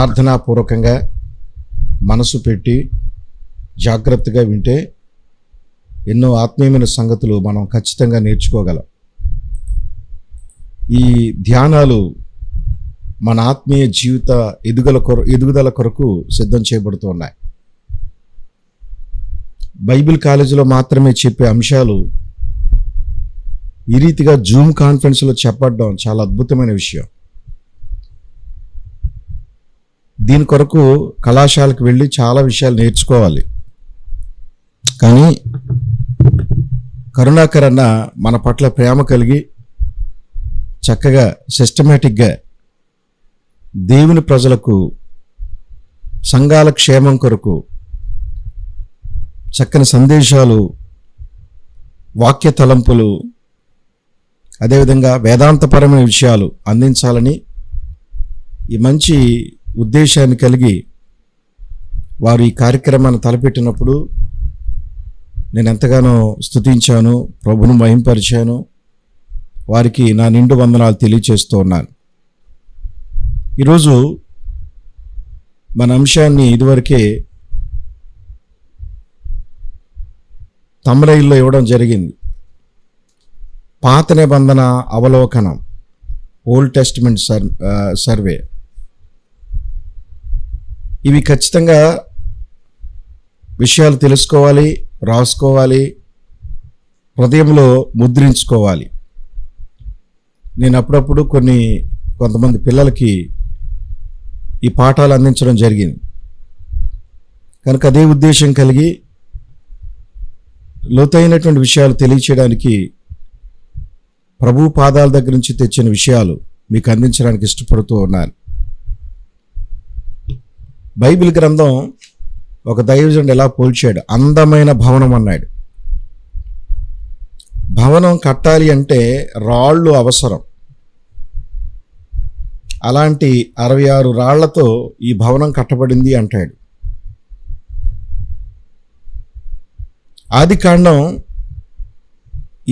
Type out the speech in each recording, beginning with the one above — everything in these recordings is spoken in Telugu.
ప్రార్థనాపూర్వకంగా మనసు పెట్టి జాగ్రత్తగా వింటే ఎన్నో ఆత్మీయమైన సంగతులు మనం ఖచ్చితంగా నేర్చుకోగలం. ఈ ధ్యానాలు మన ఆత్మీయ జీవిత ఎదుగుదల కొరకు సిద్ధం చేయబడుతూ ఉన్నాయి. బైబిల్ కాలేజీలో మాత్రమే చెప్పే అంశాలు ఈ రీతిగా జూమ్ కాన్ఫరెన్స్లో చెప్పడం చాలా అద్భుతమైన విషయం. దీని కొరకు కళాశాలకు వెళ్ళి చాలా విషయాలు నేర్చుకోవాలి. కానీ కరుణాకర్ అన్న మన పట్ల ప్రేమ కలిగి చక్కగా సిస్టమేటిక్గా దేవుని ప్రజలకు సంఘాల క్షేమం కొరకు చక్కని సందేశాలు, వాక్య తలంపులు, అదేవిధంగా వేదాంతపరమైన విషయాలు అందించాలని ఈ మంచి ఉద్దేశాన్ని కలిగి వారు ఈ కార్యక్రమాన్ని తలపెట్టినప్పుడు నేను ఎంతగానో స్తుతించాను, ప్రభువును మహింపరిచాను. వారికి నా నిండు వందనాలు తెలియచేస్తూ ఉన్నాను. ఈరోజు మన అంశాన్ని ఇదివరకే తమ్రైల్లో ఇవ్వడం జరిగింది. పాత నిబంధన అవలోకనం, ఓల్డ్ టెస్టిమెంట్ సర్వే. ఇవి ఖచ్చితంగా విషయాలు తెలుసుకోవాలి, రాసుకోవాలి, హృదయంలో ముద్రించుకోవాలి. నేను అప్పుడప్పుడు కొంతమంది పిల్లలకి ఈ పాఠాలు అందించడం జరిగింది. కనుక అదే ఉద్దేశం కలిగి లోతైనటువంటి విషయాలు తెలియచేయడానికి ప్రభు పాదాల దగ్గర నుంచి తెచ్చిన విషయాలు మీకు అందించడానికి ఇష్టపడుతూ ఉన్నాను. బైబిల్ గ్రంథం ఒక దైవజనుడు ఎలా పోల్చాడు, అందమైన భవనం అన్నాడు. భవనం కట్టాలి అంటే రాళ్ళు అవసరం. అలాంటి 66 రాళ్లతో ఈ భవనం కట్టబడింది అంటాడు. ఆదికాండం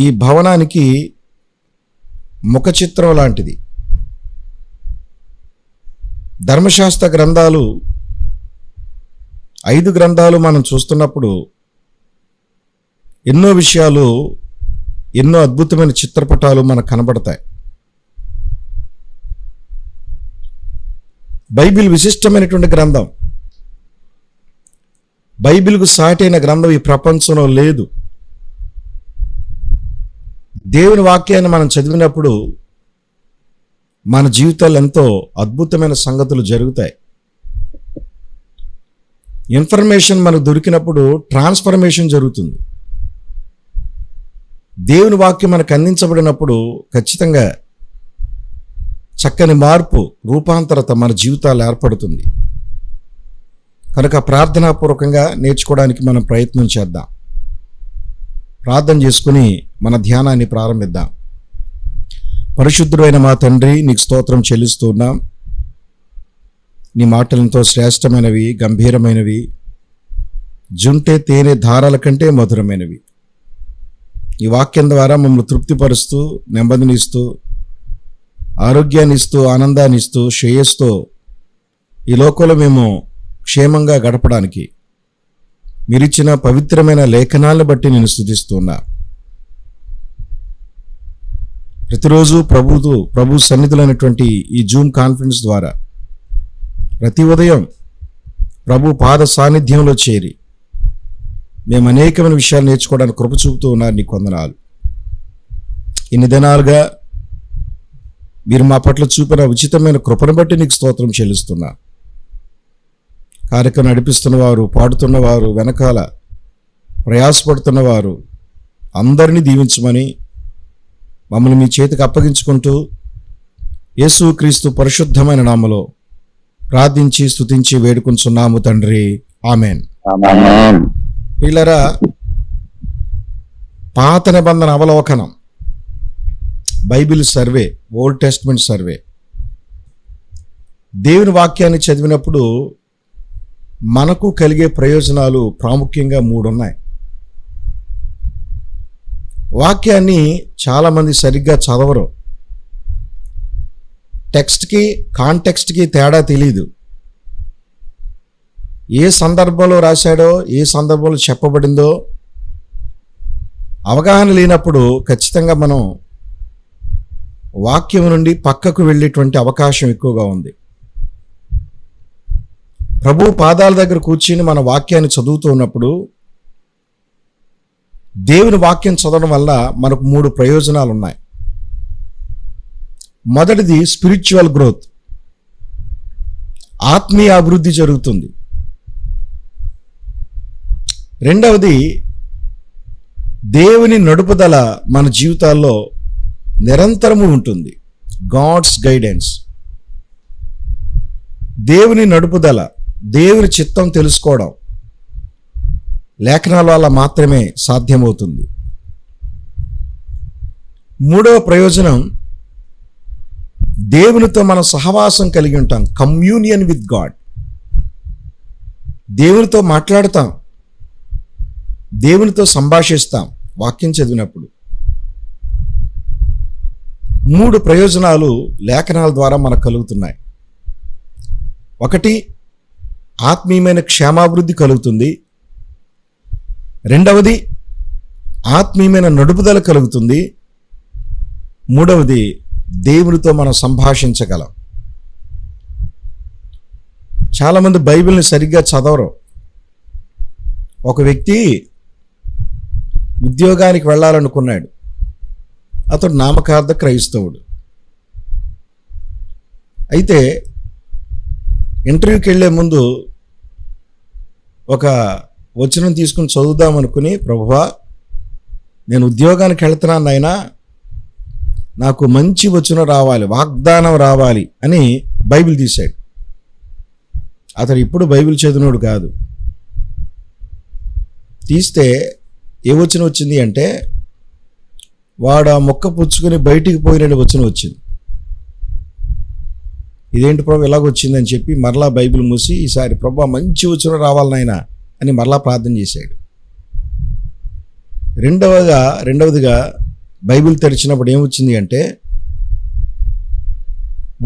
ఈ భవనానికి ముఖ చిత్రం లాంటిది. ధర్మశాస్త్ర గ్రంథాలు 5 గ్రంథాలు మనం చూస్తున్నప్పుడు ఎన్నో విషయాలు, ఎన్నో అద్భుతమైన చిత్రపటాలు మనకు కనబడతాయి. బైబిల్ విశిష్టమైనటువంటి గ్రంథం. బైబిల్కు సాటైన గ్రంథం ఈ ప్రపంచంలో లేదు. దేవుని వాక్యాన్ని మనం చదివినప్పుడు మన జీవితాలు ఎంతో అద్భుతమైన సంగతులు జరుగుతాయి. ఇన్ఫర్మేషన్ మనకు దొరికినప్పుడు ట్రాన్స్ఫర్మేషన్ జరుగుతుంది. దేవుని వాక్యం మనకు అందించబడినప్పుడు ఖచ్చితంగా చక్కని మార్పు, రూపాంతరత మన జీవితాలు ఏర్పడుతుంది. కనుక ప్రార్థనాపూర్వకంగా నేర్చుకోవడానికి మనం ప్రయత్నం చేద్దాం. ప్రార్థన చేసుకుని మన ధ్యానాన్ని ప్రారంభిద్దాం. పరిశుద్ధుడైన మా తండ్రి, నీకు స్తోత్రం చెల్లిస్తూ ఉన్నాం. నీ మాటలతో శ్రేష్టమైనవి, గంభీరమైనవి, జుంటే తేనె ధారాల కంటే మధురమైనవి. ఈ వాక్యం ద్వారా మమ్మల్ని తృప్తిపరుస్తూ, నెమ్మదినిస్తూ, ఆరోగ్యాన్ని ఇస్తూ, ఆనందాన్ని ఇస్తూ, శ్రేయస్తో ఈ లోకంలో మేము క్షేమంగా గడపడానికి మీరిచ్చిన పవిత్రమైన లేఖనాలను బట్టి నేను స్తుతిస్తున్నా. ప్రతిరోజు ప్రభు సన్నిధులైనటువంటి ఈ జూమ్ కాన్ఫరెన్స్ ద్వారా ప్రతి ఉదయం ప్రభు పాద సాన్నిధ్యంలో చేరి మేము అనేకమైన విషయాలు నేర్చుకోవడానికి కృప చూపుతూ ఉన్నారు. నీకు వందనాలు. ఇన్ని దినాలుగా మీరు మా పట్ల చూపిన ఉచితమైన కృపను బట్టి నీకు స్తోత్రం చెల్లిస్తున్నా. కార్యక్రమం నడిపిస్తున్నవారు, పాడుతున్నవారు, వెనకాల ప్రయాసపడుతున్నవారు అందరినీ దీవించమని మమ్మల్ని మీ చేతికి అప్పగించుకుంటూ యేసుక్రీస్తు పరిశుద్ధమైన నామములో ప్రార్థించి స్తుతించి వేడుకుంటున్నాము తండ్రి. ఆమెన్. పిల్లరా, పాత నిబంధన అవలోకనం, Bible survey, old testament survey. దేవుని వాక్యాన్ని చదివినప్పుడు మనకు కలిగే ప్రయోజనాలు ప్రాముఖ్యంగా 3 ఉన్నాయి. వాక్యాన్ని చాలామంది సరిగ్గా చదవరు. టెక్స్ట్కి కాంటెక్స్ట్కి తేడా తెలీదు. ఏ సందర్భంలో రాశాడో, ఏ సందర్భంలో చెప్పబడిందో అవగాహన లేనప్పుడు ఖచ్చితంగా మనం వాక్యం నుండి పక్కకు వెళ్ళేటువంటి అవకాశం ఎక్కువగా ఉంది. ప్రభు పాదాల దగ్గర కూర్చుని మన వాక్యాన్ని చదువుతూ ఉన్నప్పుడు దేవుని వాక్యం చదవడం వల్ల మనకు 3 ప్రయోజనాలు ఉన్నాయి. మొదటిది స్పిరిచువల్ గ్రోత్, ఆత్మీయ అభివృద్ధి జరుగుతుంది. రెండవది దేవుని నడుపుదల మన జీవితాల్లో నిరంతరము ఉంటుంది, గాడ్స్ గైడెన్స్. దేవుని నడుపుదల, దేవుని చిత్తం తెలుసుకోవడం లేఖనాల వల్ల మాత్రమే సాధ్యమవుతుంది. మూడవ ప్రయోజనం, దేవునితో మనం సహవాసం కలిగి ఉంటాం, కమ్యూనియన్ విత్ గాడ్. దేవునితో మాట్లాడతాం, దేవునితో సంభాషిస్తాం వాక్యం చదివినప్పుడు. 3 ప్రయోజనాలు లేఖనాల ద్వారా మనకు కలుగుతున్నాయి. ఒకటి, ఆత్మీయమైన క్షేమాభివృద్ధి కలుగుతుంది. రెండవది, ఆత్మీయమైన నడుపుదల కలుగుతుంది. మూడవది, దేవునితో మనం సంభాషించగలం. చాలామంది బైబిల్ని సరిగ్గా చదవరు. ఒక వ్యక్తి ఉద్యోగానికి వెళ్ళాలనుకున్నాడు. అతడు నామకార్థ క్రైస్తవుడు. అయితే ఇంటర్వ్యూకి వెళ్ళే ముందు ఒక వచనం తీసుకుని చదువుదాం అనుకుని, ప్రభువా నేను ఉద్యోగానికి వెళ్తున్నాను నాయనా, నాకు మంచి వచనం రావాలి, వాగ్దానం రావాలి అని బైబిల్ తీశాడు. అతడు ఇప్పుడు బైబిల్ చదివినోడు కాదు. తీస్తే ఏ వచనం వచ్చింది అంటే, వాడు ఆ మొక్క పుచ్చుకొని బయటికి పోయిన వచనం వచ్చింది. ఇదేంటి ప్రభు ఎలాగొచ్చిందని చెప్పి మరలా బైబిల్ మూసి, ఈసారి ప్రభు మంచి వచనం రావాలి నాయనా అని మరలా ప్రార్థన చేశాడు. రెండవదిగా బైబిల్ తెరిచినప్పుడు ఏమొచ్చింది అంటే,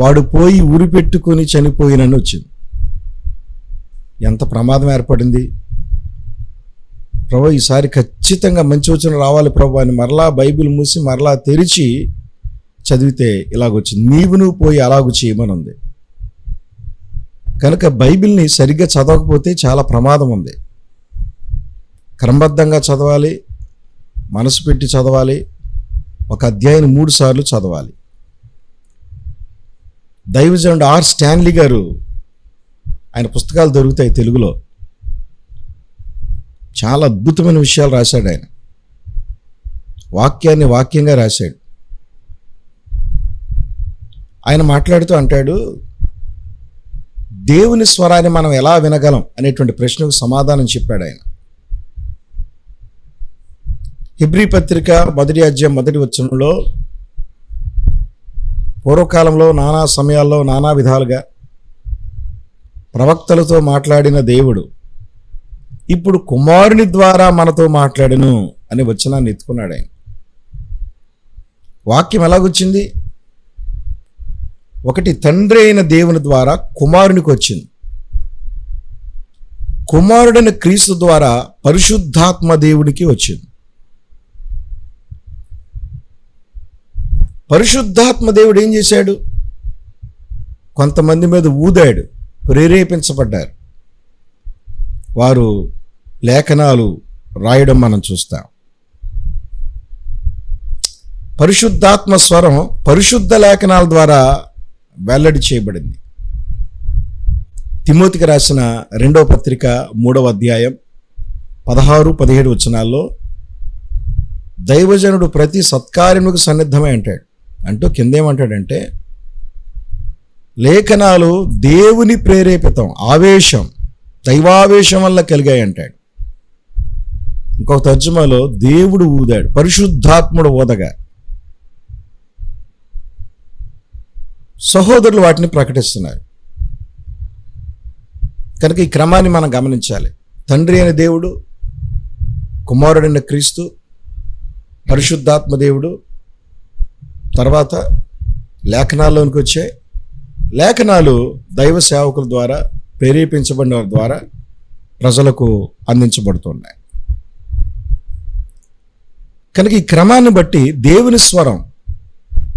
వాడు పోయి ఉరి పెట్టుకొని చనిపోయినని వచ్చింది. ఎంత ప్రమాదం ఏర్పడింది. ప్రభు ఈసారి ఖచ్చితంగా మంచి వచనం రావాలి ప్రభు అని మరలా బైబిల్ మూసి మరలా తెరిచి చదివితే ఇలాగొచ్చింది, నువ్వు పోయి అలాగూ చేయమని ఉంది. కనుక బైబిల్ని సరిగ్గా చదవకపోతే చాలా ప్రమాదం ఉంది. క్రమబద్ధంగా చదవాలి, మనసు పెట్టి చదవాలి, ఒక అధ్యాయం 3 సార్లు చదవాలి. దైవజనుడు ఆర్ స్టాన్లీ గారు, ఆయన పుస్తకాలు దొరుకుతాయి తెలుగులో, చాలా అద్భుతమైన విషయాలు రాశాడు. ఆయన వాక్యాన్ని వాక్యంగా రాశాడు. ఆయన మాట్లాడుతూ అంటాడు, దేవుని స్వరాన్ని మనం ఎలా వినగలం అనేటువంటి ప్రశ్నకు సమాధానం చెప్పాడు ఆయన. హెబ్రీ పత్రిక 1వ అధ్యాయం 1వ వచనంలో, పూర్వకాలంలో నానా సమయాల్లో నానా విధాలుగా ప్రవక్తలతో మాట్లాడిన దేవుడు ఇప్పుడు కుమారుని ద్వారా మనతో మాట్లాడను అనే వచనాన్ని ఎత్తుకున్నాడు ఆయన. వాక్యం ఎలాగొచ్చింది? ఒకటి, తండ్రి అయిన దేవుని ద్వారా కుమారునికి వచ్చింది. కుమారుడైన క్రీస్తు ద్వారా పరిశుద్ధాత్మ దేవునికి వచ్చింది. పరిశుద్ధాత్మ దేవుడు ఏం చేశాడు? కొంతమంది మీద ఊదాడు, ప్రేరేపించబడ్డారు, వారు లేఖనాలు రాయడం మనం చూస్తాం. పరిశుద్ధాత్మ స్వరం పరిశుద్ధ లేఖనాల ద్వారా వెల్లడి చేయబడింది. తిమోతికి రాసిన 2వ పత్రిక 3వ అధ్యాయం 16-17 వచనాల్లో, దైవజనుడు ప్రతి సత్కార్యములకు సన్నిద్ధమై అంటాడు. అంటూ కిందేమంటాడంటే, లేఖనాలు దేవుని ప్రేరేపితం, ఆవేశం, దైవావేశం వల్ల కలిగాయి అంటాడు. ఇంకొక తర్జుమాలో దేవుడు ఊదాడు, పరిశుద్ధాత్ముడు ఊదగా సహోదరులు వాటిని ప్రకటిస్తున్నారు. కనుక ఈ క్రమాన్ని మనం గమనించాలి. తండ్రి అయిన దేవుడు, కుమారుడైన క్రీస్తు, పరిశుద్ధాత్మ దేవుడు, తర్వాత లేఖనాల్లోనికి వచ్చే లేఖనాలు దైవ సేవకుల ద్వారా, ప్రేరేపించబడిన వారి ద్వారా ప్రజలకు అందించబడుతున్నాయి. కనుక ఈ క్రమాన్ని బట్టి దేవుని స్వరం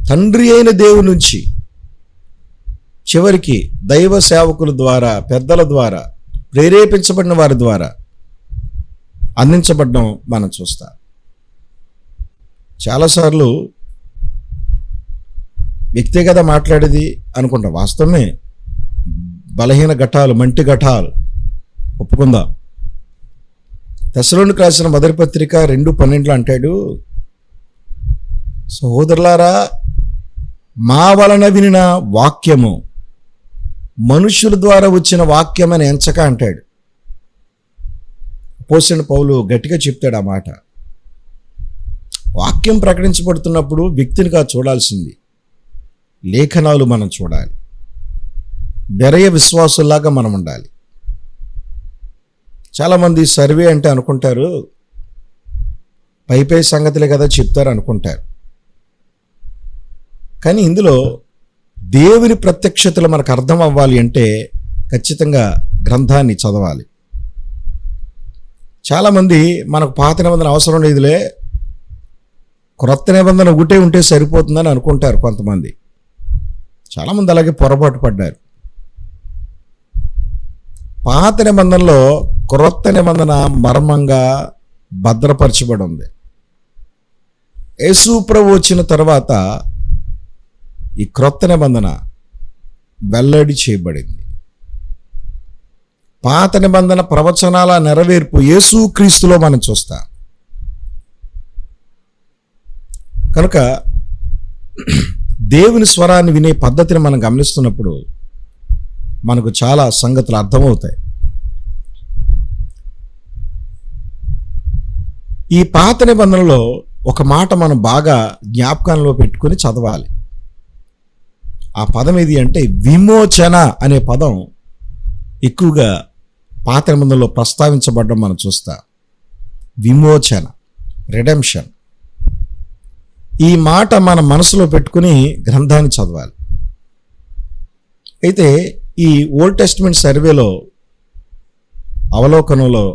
తండ్రి అయిన దేవుని నుంచి చివరికి దైవ సేవకుల ద్వారా, పెద్దల ద్వారా, ప్రేరేపించబడిన వారి ద్వారా అందించబడడం మనం చూస్తాం. చాలాసార్లు వ్యక్తిగత మాట్లాడేది అనుకుంటాం, వాస్తవమే బలహీన ఘటాలు, మంటి ఘటాలు ఒప్పుకుందాం. తెస్సలోనికీయులకు రాసిన మొదటి పత్రిక 2:12 అంటాడు, సహోదరులారా, మా వలన వినిన వాక్యము మనుషుల ద్వారా వచ్చిన వాక్యం అని ఎంచక అంటాడు. అపోస్తలుడైన పౌలు గట్టిగా చెప్తాడు ఆ మాట. వాక్యం ప్రకటించబడుతున్నప్పుడు వ్యక్తినిగా చూడాల్సింది లేఖనాలు మనం చూడాలి. బెరయ విశ్వాసుల్లాగా మనం ఉండాలి. చాలామంది సర్వే అంటే అనుకుంటారు, పై సంగతులే కదా చెప్తారు అనుకుంటారు. కానీ ఇందులో దేవుని ప్రత్యక్షతలు మనకు అర్థం అవ్వాలి అంటే ఖచ్చితంగా గ్రంథాన్ని చదవాలి. చాలామంది మనకు పాత నిబంధన అవసరం లేదులే, క్రొత్త నిబంధన ఒకటే ఉంటే సరిపోతుందని అనుకుంటారు కొంతమంది. చాలామంది అలాగే పొరపాటు పడ్డారు. పాత నిబంధనలో క్రొత్త నిబంధన మర్మంగా భద్రపరచబడి ఉంది. యేసు ప్రభువు వచ్చిన తర్వాత ఈ క్రొత్త నిబంధన వెల్లడి చేయబడింది. పాత నిబంధన ప్రవచనాల నెరవేర్పు యేసు క్రీస్తులో మనం చూస్తాం. కనుక దేవుని స్వరాన్ని వినే పద్ధతిని మనం గమనిస్తున్నప్పుడు మనకు చాలా సంగతులు అర్థమవుతాయి. ఈ పాత నిబంధనలో ఒక మాట మనం బాగా జ్ఞాపకంలో పెట్టుకుని చదవాలి. ఆ పదం ఏది అంటే విమోచన అనే పదం ఎక్కువగా పాత నిబంధనలో ప్రస్తావించబడడం మనం చూస్తాం. విమోచన, రిడెంప్షన్. ఈ మాట మన మనసులో పెట్టుకుని గ్రంథాన్ని చదవాలి. అయితే ఈ ఓల్డ్ టెస్టిమెంట్ సర్వేలో అవలోకనంలో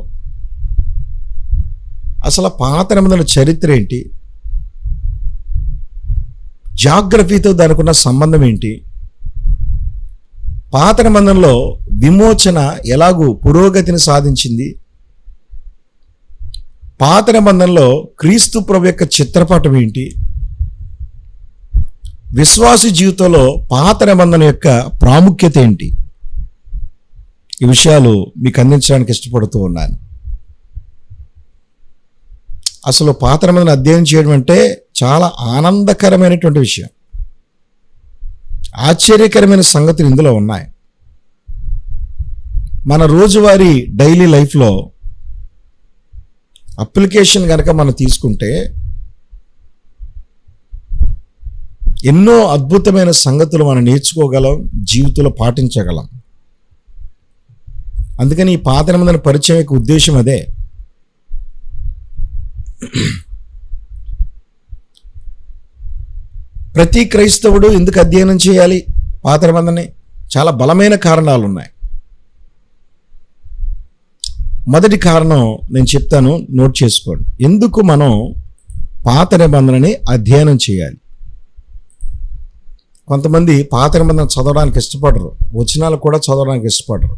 అసలు పాత నిబంధనల చరిత్ర ఏంటి, జాగ్రఫీతో దానికి ఉన్న సంబంధం ఏంటి, పాత నిబంధనలో విమోచన ఎలాగూ పురోగతిని సాధించింది, పాత నిబంధనలో క్రీస్తు ప్రభు యొక్క చిత్రపటం ఏంటి, విశ్వాసి జీవితంలో పాత నిబంధన యొక్క ప్రాముఖ్యత ఏంటి, ఈ విషయాలు మీకు అందించడానికి ఇష్టపడుతూ ఉన్నాను. అసలు పాత నిబంధన అధ్యయనం చేయడం అంటే చాలా ఆనందకరమైనటువంటి విషయం. ఆశ్చర్యకరమైన సంగతులు ఇందులో ఉన్నాయి. మన రోజువారీ డైలీ లైఫ్లో అప్లికేషన్ కనుక మనం తీసుకుంటే ఎన్నో అద్భుతమైన సంగతులు మనం నేర్చుకోగలం, జీవితంలో పాటించగలం. అందుకని ఈ పాత నిబంధన పరిచయం యొక్క ఉద్దేశం అదే. ప్రతి క్రైస్తవుడు ఎందుకు అధ్యయనం చేయాలి పాత నిబంధనని? చాలా బలమైన కారణాలు ఉన్నాయి. మొదటి కారణం నేను చెప్తాను, నోట్ చేసుకోండి. ఎందుకు మనం పాత నిబంధనని అధ్యయనం చేయాలి? కొంతమంది పాత నిబంధన చదవడానికి ఇష్టపడరు, వచనాలు కూడా చదవడానికి ఇష్టపడరు.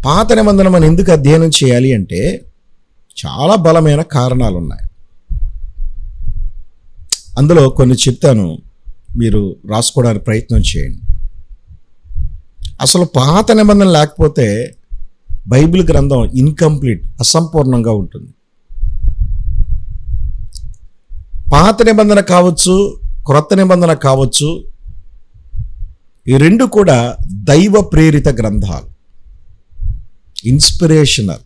పాత నిబంధన మనం ఎందుకు అధ్యయనం చేయాలి అంటే చాలా బలమైన కారణాలు ఉన్నాయి. అందులో కొన్ని చెప్తాను, మీరు రాసుకోవడానికి ప్రయత్నం చేయండి. అసలు పాత నిబంధన లేకపోతే బైబిల్ గ్రంథం ఇన్కంప్లీట్, అసంపూర్ణంగా ఉంటుంది. పాత నిబంధన కావచ్చు, క్రొత్త నిబంధన కావచ్చు, ఈ రెండు కూడా దైవ ప్రేరిత గ్రంథాలు, ఇన్స్పిరేషనల్.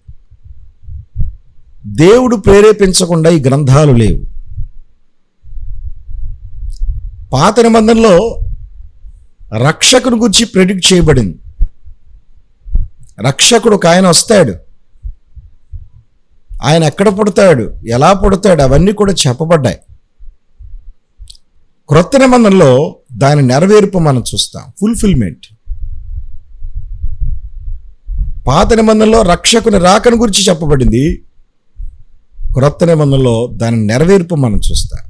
దేవుడు ప్రేరేపించకుండా ఈ గ్రంథాలు లేవు. పాత నిబంధనలో రక్షకుని గురించి ప్రెడిక్ట్ చేయబడింది. రక్షకుడు ఒక ఆయన వస్తాడు, ఆయన ఎక్కడ పుడతాడు, ఎలా పుడతాడు, అవన్నీ కూడా చెప్పబడ్డాయి. క్రొత్త నిబంధనలో దాని నెరవేర్పు మనం చూస్తాం, ఫుల్ఫిల్మెంట్. పాత నిబంధనలో రక్షకుని రాకను గురించి చెప్పబడింది. క్రొత్త నిబంధనలో దాని నెరవేర్పు మనం చూస్తాం.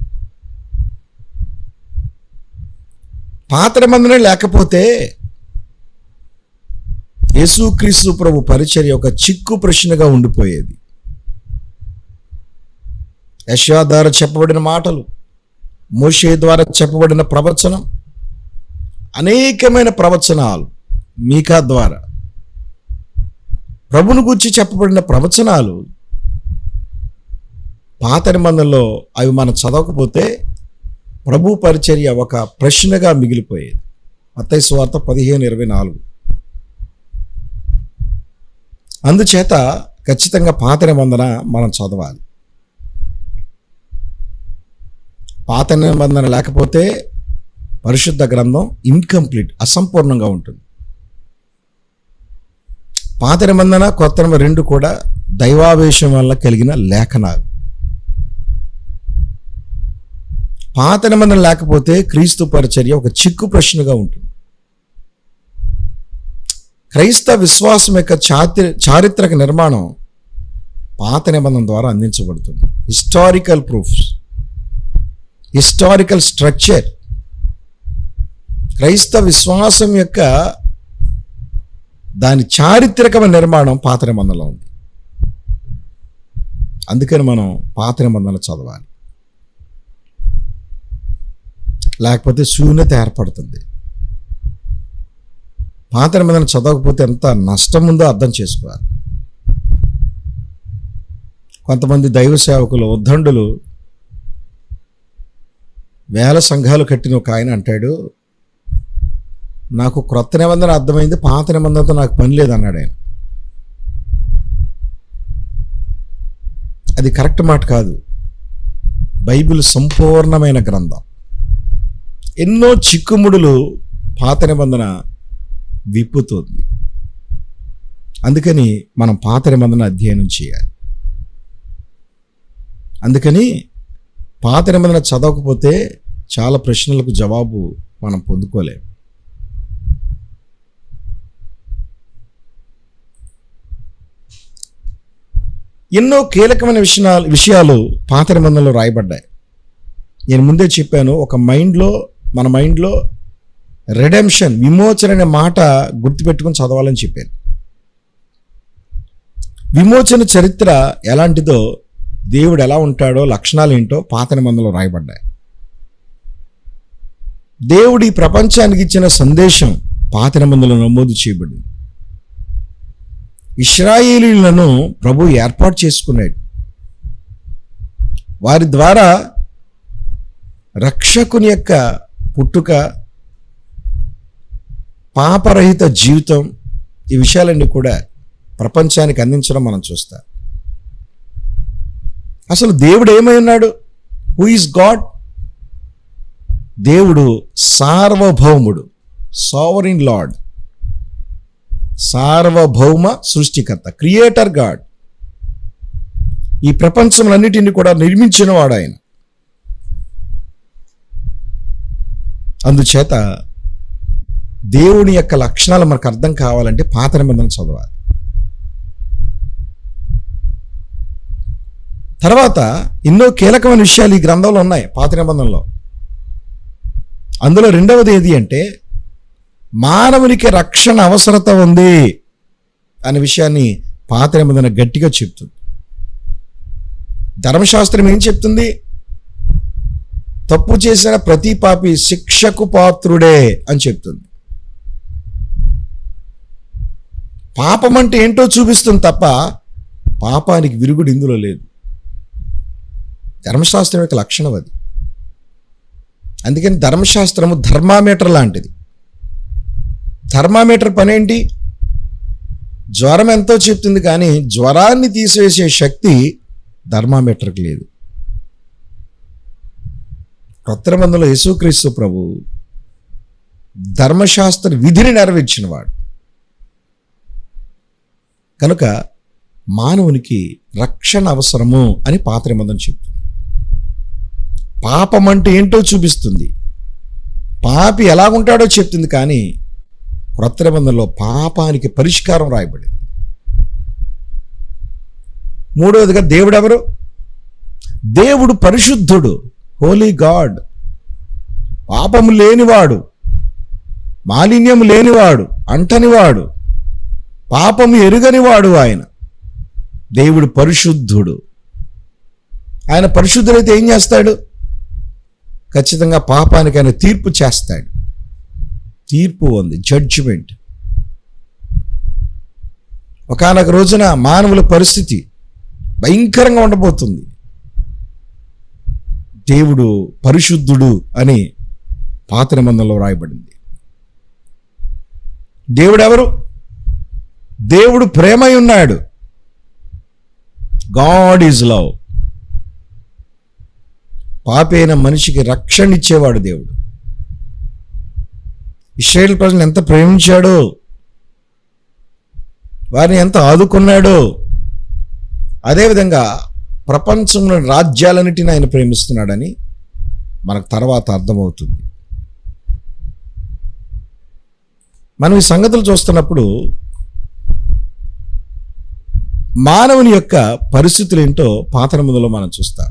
పాత నిబంధన లేకపోతే యేసుక్రీస్తు ప్రభు పరిచర్య ఒక చిక్కు ప్రశ్నగా ఉండిపోయేది. యెషయా ద్వారా చెప్పబడిన మాటలు, మోషే ద్వారా చెప్పబడిన ప్రవచనం, అనేకమైన ప్రవచనాలు, మీకా ద్వారా ప్రభుని గురించి చెప్పబడిన ప్రవచనాలు పాత నిబంధనలో అవి మనం చదవకపోతే ప్రభు పరిచర్య ఒక ప్రశ్నగా మిగిలిపోయేది. మత్తయి సువార్త 15:24. అందుచేత ఖచ్చితంగా పాత నిబంధన మనం చదవాలి. పాత నిబంధన లేకపోతే పరిశుద్ధ గ్రంథం ఇన్కంప్లీట్, అసంపూర్ణంగా ఉంటుంది. పాత నిబంధన కొత్త నిబంధన రెండు కూడా దైవావేశం వల్ల కలిగిన లేఖనాలు. పాత నిబంధన లేకపోతే క్రీస్తు పరిచర్య ఒక చిక్కు ప్రశ్నగా ఉంటుంది. క్రైస్తవ విశ్వాసం యొక్క చారిత్రక నిర్మాణం పాత నిబంధన ద్వారా అందించబడుతుంది. Historical proofs, historical structure. క్రైస్తవ విశ్వాసం యొక్క దాని చారిత్రకమైన నిర్మాణం పాత నిబంధనలో ఉంది. అందుకని మనం పాత నిబంధనలు చదవాలి, లేకపోతే శూన్యత ఏర్పడుతుంది. పాత నిబంధన చదవకపోతే ఎంత నష్టం ఉందో అర్థం చేసుకోవాలి. కొంతమంది దైవ సేవకులు, ఉద్దండులు, వేల సంఘాలు కట్టిన ఒక ఆయన అంటాడు, నాకు క్రొత్త నిబంధన అర్థమైంది, పాత నిబంధనతో నాకు పని లేదన్నాడు ఆయన. అది కరెక్ట్ మాట కాదు. బైబిల్ సంపూర్ణమైన గ్రంథం. ఎన్నో చిక్కుముడులు పాత నిబంధన విప్పుతుంది. అందుకని మనం పాత నిబంధన అధ్యయనం చేయాలి. అందుకని పాత నిబంధన చదవకపోతే చాలా ప్రశ్నలకు జవాబు మనం పొందుకోలేము. ఎన్నో కీలకమైన విషయాలు పాత నిబంధనలో రాయబడ్డాయి. నేను ముందే చెప్పాను, మన మైండ్లో రెడెంప్షన్, విమోచన అనే మాట గుర్తుపెట్టుకుని చదవాలని చెప్పాను. విమోచన చరిత్ర ఎలాంటిదో, దేవుడు ఎలా ఉంటాడో, లక్షణాలు ఏంటో పాత నిబంధనలో రాయబడ్డాయి. దేవుడు ఈ ప్రపంచానికి ఇచ్చిన సందేశం పాత నిబంధనలో నమోదు చేయబడింది. ఇశ్రాయేలీయులను ప్రభు ఏర్పాటు చేసుకున్నాడు. వారి ద్వారా రక్షకుని యొక్క పుట్టుక, పాపరహిత జీవితం, ఈ విషయాలన్నీ కూడా ప్రపంచానికి అందించడం మనం చూస్తాం. అసలు దేవుడు ఏమై ఉన్నాడు? Who is God? దేవుడు సార్వభౌముడు, సావరిన్ లార్డ్, సార్వభౌమ సృష్టికర్త, క్రియేటర్ గాడ్. ఈ ప్రపంచంలన్నిటిని కూడా నిర్మించిన వాడు ఆయన. అందుచేత దేవుని యొక్క లక్షణాలు మనకు అర్థం కావాలంటే పాత నిబంధన చదవాలి. తర్వాత ఎన్నో కీలకమైన విషయాలు ఈ గ్రంథంలో ఉన్నాయి పాత నిబంధనలో. అందులో రెండవది ఏది అంటే, మానవునికి రక్షణ అవసరత ఉంది అనే విషయాన్ని పాత నిబంధన గట్టిగా చెప్తుంది. ధర్మశాస్త్రం ఏం చెప్తుంది? తప్పు చేసిన ప్రతి పాపి శిక్షకు పాత్రుడే అని చెప్తుంది. పాపం అంటే ఏంటో చూపిస్తుంది తప్ప పాపానికి విరుగుడు ఇందులో లేదు. ధర్మశాస్త్రం యొక్క లక్షణం అది. అందుకని ధర్మశాస్త్రము ధర్మామీటర్ లాంటిది. ధర్మామీటర్ పనేంటి? జ్వరం ఎంతో చెప్తుంది, కానీ జ్వరాన్ని తీసివేసే శక్తి ధర్మామీటర్కి లేదు. క్రొత్త నిబంధనలో యేసుక్రీస్తు ప్రభు ధర్మశాస్త్ర విధిని నెరవేర్చినవాడు కనుక మానవునికి రక్షణ అవసరము అని పాత నిబంధన చెప్తుంది. పాపం అంటే ఏంటో చూపిస్తుంది, పాపి ఎలాగుంటాడో చెప్తుంది. కానీ క్రొత్త నిబంధనలో పాపానికి పరిష్కారం రాయబడింది. మూడవదిగా దేవుడు ఎవరు? దేవుడు పరిశుద్ధుడు, హోలీ గాడ్, పాపము లేనివాడు, మాలిన్యము లేనివాడు, అంటనివాడు, పాపము ఎరుగనివాడు. ఆయన దేవుడు పరిశుద్ధుడు. ఆయన పరిశుద్ధుడైతే ఏం చేస్తాడు? ఖచ్చితంగా పాపానికి ఆయన తీర్పు చేస్తాడు. తీర్పు ఉంది, జడ్జిమెంట్. ఒకానొక రోజున మానవుల పరిస్థితి భయంకరంగా ఉండబోతుంది. దేవుడు పరిశుద్ధుడు అని పాత నిబంధనలో రాయబడింది. దేవుడు ఎవరు? దేవుడు ప్రేమై ఉన్నాడు. God is love. పాపి అయిన మనిషికి రక్షణ ఇచ్చేవాడు దేవుడు. ఇశ్రాయేలు ప్రజలను ఎంత ప్రేమించాడో, వారిని ఎంత ఆదుకున్నాడో, అదేవిధంగా ప్రపంచంలోని రాజ్యాలన్నిటిని ఆయన ప్రేమిస్తున్నాడని మనకు తర్వాత అర్థమవుతుంది. మనం ఈ సంగతులు చూస్తున్నప్పుడు మానవుని యొక్క పరిస్థితులు ఏంటో పాత నిబంధనలో మనం చూస్తాం.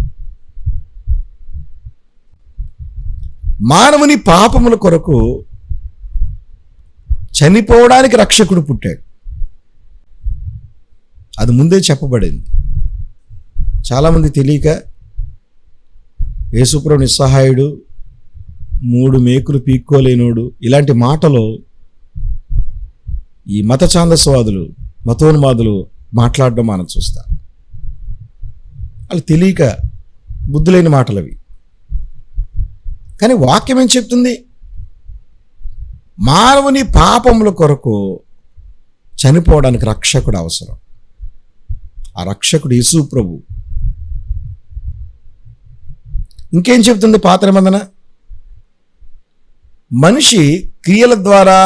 మానవుని పాపముల కొరకు చనిపోవడానికి రక్షకుడు పుట్టాడు. అది ముందే చెప్పబడింది. చాలామంది తెలియక యేసుప్రభు నిస్సహాయుడు, 3 మేకులు పీక్కోలేనోడు, ఇలాంటి మాటలు ఈ మత ఛాందస్వాదులు, మతోన్మాదులు మాట్లాడడం మనం చూస్తాం. వాళ్ళు తెలియక బుద్ధులేని మాటలు అవి. కానీ వాక్యం ఏం చెప్తుంది? మానవుని పాపముల కొరకు చనిపోవడానికి రక్షకుడు అవసరం. ఆ రక్షకుడు యేసు ప్రభు. ఇంకేం చెప్తుంది పాత నిబంధన? మనిషి క్రియల ద్వారా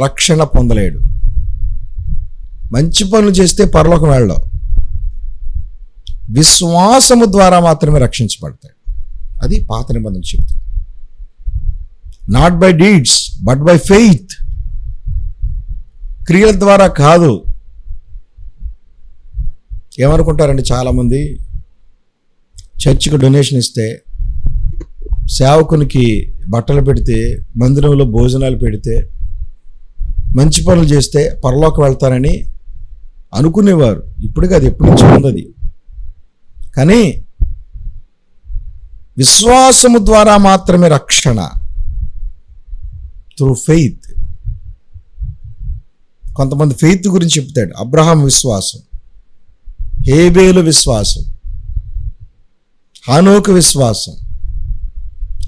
రక్షణ పొందలేడు. మంచి పనులు చేస్తే పరలోకం వెళ్ళడం, విశ్వాసము ద్వారా మాత్రమే రక్షించబడతాడు. అది పాత నిబంధన చెప్తుంది. Not by deeds but by faith. క్రియల ద్వారా కాదు. ఏమనుకుంటారండి చాలామంది, చర్చికి డొనేషన్ ఇస్తే, సేవకునికి బట్టలు పెడితే, మందిరంలో భోజనాలు పెడితే, మంచి పనులు చేస్తే పరలోకం వెళ్తారని అనుకునేవారు. ఇప్పుడు కాదు, ఎప్పటి నుంచి ఉన్నది. కానీ విశ్వాసము ద్వారా మాత్రమే రక్షణ, త్రూ ఫెయిత్. కొంతమంది ఫెయిత్ గురించి చెప్తాడు. అబ్రహాం విశ్వాసం, హేబేలు విశ్వాసం, హానోకు విశ్వాసం.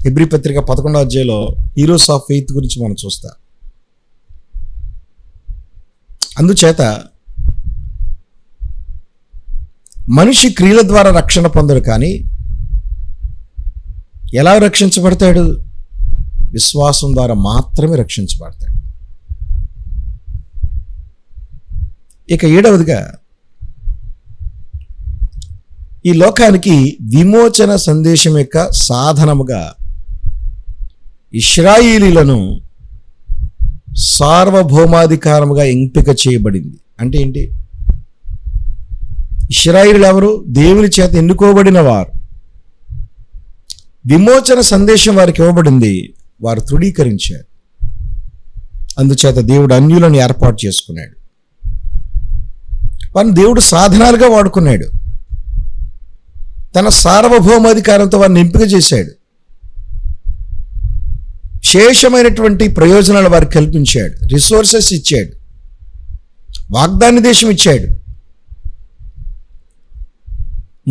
హెబ్రీ పత్రిక 11వ అధ్యాయంలో హీరోస్ ఆఫ్ ఫెయిత్ గురించి మనం చూస్తాం. అందుచేత మనిషి క్రియల ద్వారా రక్షణ పొందడు. కానీ ఎలా రక్షించబడతాడు? విశ్వాసం ద్వారా మాత్రమే రక్షించబడతాడు. ఇక 7వదిగా, ఈ లోకానికి విమోచన సందేశం యొక్క సాధనముగా ఇశ్రాయేలీలను సార్వభౌమాధికారముగా ఎంపిక చేయబడింది. అంటే ఏంటి? ఇశ్రాయేలీలు ఎవరు? దేవుని చేత ఎన్నుకోబడిన వారు. విమోచన సందేశం వారికి ఇవ్వబడింది, వారు తృణీకరించారు. అందుచేత దేవుడు అన్యులను ఏర్పాటు చేసుకున్నాడు. వారిని దేవుడు సాధనాలుగా వాడుకున్నాడు. తన సార్వభౌమాధికారంతో వారిని ఎంపిక చేశాడు. శేషమైనటువంటి ప్రయోజనాలు వారికి కల్పించాడు. రిసోర్సెస్ ఇచ్చాడు. వాగ్దాన దేశం ఇచ్చాడు.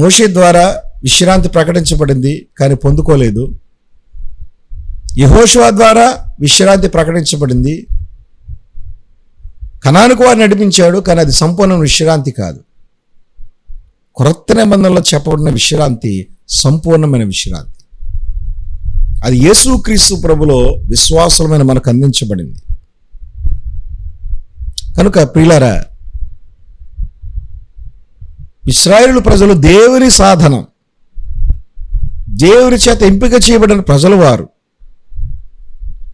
మోషే ద్వారా విశ్రాంతి ప్రకటించబడింది, కానీ పొందుకోలేదు. యెహోషువ ద్వారా విశ్రాంతి ప్రకటించబడింది, కనానుకు వారు నడిపించాడు, కానీ అది సంపూర్ణ విశ్రాంతి కాదు. క్రొత్త నిబంధనలో చెప్పబడిన విశ్రాంతి సంపూర్ణమైన విశ్రాంతి. అది యేసుక్రీస్తు ప్రభులో విశ్వాసమైన మనకు అందించబడింది. కనుక ప్రియులారా, ఇశ్రాయేలు ప్రజలు దేవుని సాధనం, దేవుని చేత ఎంపిక చేయబడిన ప్రజలు.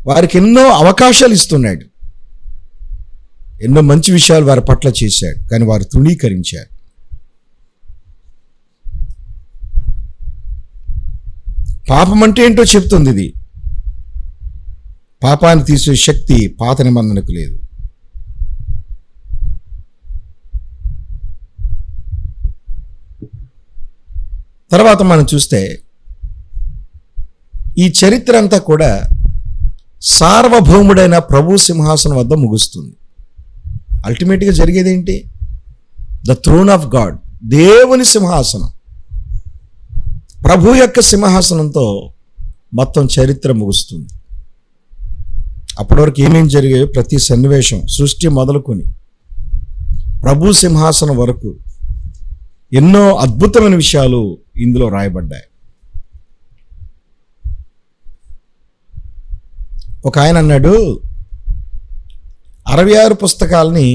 వారికి ఎన్నో అవకాశాలు ఇస్తున్నాడు, ఎన్నో మంచి విషయాలు వారి పట్ల చేశాడు, కానీ వారు తృణీకరించారు. పాపం అంటే ఏంటో చెప్తుంది ఇది. పాపాన్ని తీసే శక్తి పాత నిబంధనకు లేదు. తర్వాత మనం చూస్తే ఈ చరిత్ర అంతా కూడా సార్వభౌముడైన ప్రభు సింహాసనం వద్ద ముగుస్తుంది. అల్టిమేట్గా జరిగేది ఏంటి? ద థ్రోన్ ఆఫ్ గాడ్, దేవుని సింహాసనం, ప్రభు యొక్క సింహాసనంతో మొత్తం చరిత్ర ముగుస్తుంది. అప్పటి వరకు ఏమేం జరిగాయో ప్రతి సన్నివేశం, సృష్టి మొదలుకొని ప్రభు సింహాసనం వరకు ఎన్నో అద్భుతమైన విషయాలు ఇందులో రాయబడ్డాయి. ఒక ఆయన అన్నాడు, 66 పుస్తకాలని